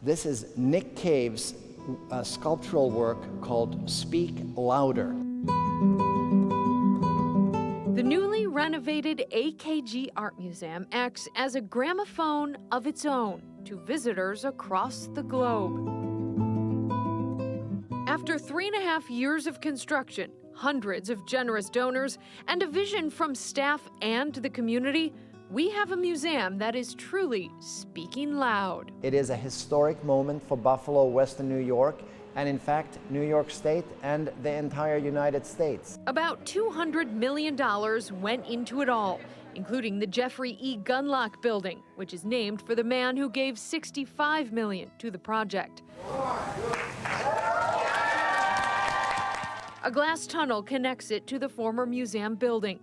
This is Nick Cave's sculptural work called Speak Louder. The newly renovated AKG Art Museum acts as a gramophone of its own to visitors across the globe. After 3.5 years of construction, hundreds of generous donors, and a vision from staff and the community, we have a museum that is truly speaking loud. It is a historic moment for Buffalo, Western New York, and in fact, New York State and the entire United States. About $200 million went into it all, including the Jeffrey E. Gundlach Building, which is named for the man who gave $65 million to the project. A glass tunnel connects it to the former museum building.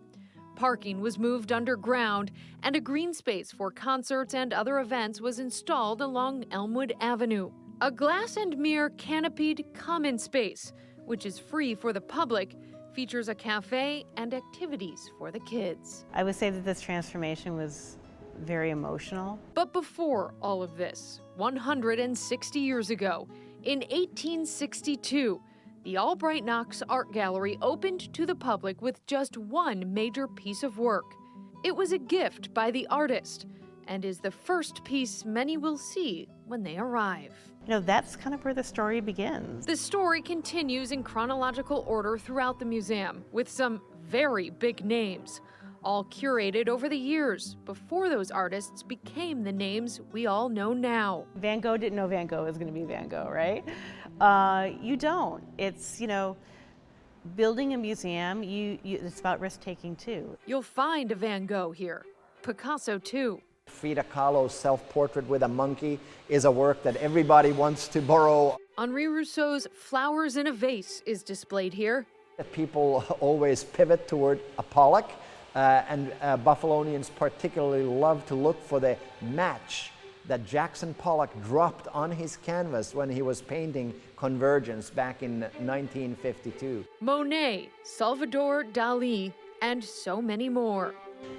Parking was moved underground, and a green space for concerts and other events was installed along Elmwood Avenue. A glass and mirror canopied common space, which is free for the public, features a cafe and activities for the kids. I would say that this transformation was very emotional. But before all of this, 160 years ago, in 1862, the Albright Knox Art Gallery opened to the public with just one major piece of work. It was a gift by the artist and is the first piece many will see when they arrive. You know, that's kind of where the story begins. The story continues in chronological order throughout the museum with some very big names, all curated over the years before those artists became the names we all know now. Van Gogh didn't know Van Gogh was going to be Van Gogh, right? You don't. It's, you know, building a museum, it's about risk-taking too. You'll find a Van Gogh here, Picasso too. Frida Kahlo's self-portrait with a monkey is a work that everybody wants to borrow. Henri Rousseau's Flowers in a Vase is displayed here. People always pivot toward a Pollock, and Buffalonians particularly love to look for the match that Jackson Pollock dropped on his canvas when he was painting Convergence back in 1952. Monet, Salvador Dali, and so many more.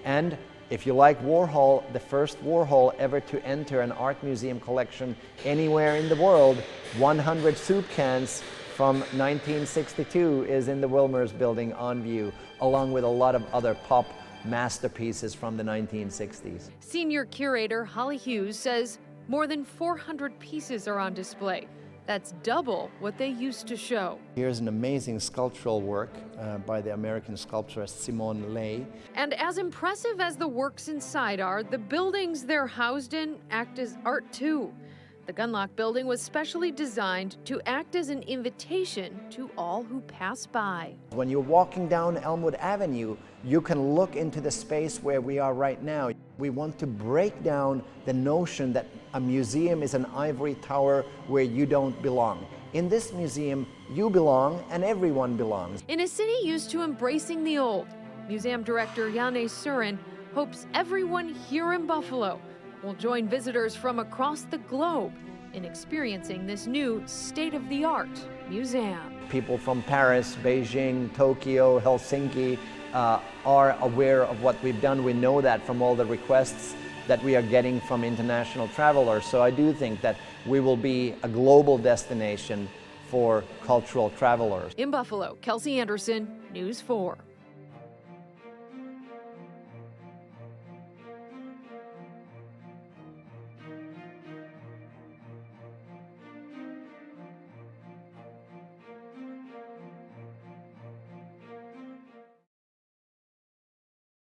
And if you like Warhol, the first Warhol ever to enter an art museum collection anywhere in the world, 100 soup cans from 1962 is in the Wilmers building on view, along with a lot of other pop masterpieces from the 1960s. Senior curator Holly Hughes says more than 400 pieces are on display. That's double what they used to show. Here's an amazing sculptural work by the American sculpturist Simone Leigh. And as impressive as the works inside are, the buildings they're housed in act as art too. The Gundlach Building was specially designed to act as an invitation to all who pass by. When you're walking down Elmwood Avenue, you can look into the space where we are right now. We want to break down the notion that a museum is an ivory tower where you don't belong. In this museum, you belong and everyone belongs. In a city used to embracing the old, Museum Director Janne Surin hopes everyone here in Buffalo will join visitors from across the globe in experiencing this new state-of-the-art museum. People from Paris, Beijing, Tokyo, Helsinki are aware of what we've done. We know that from all the requests that we are getting from international travelers. So I do think that we will be a global destination for cultural travelers. In Buffalo, Kelsey Anderson, News 4.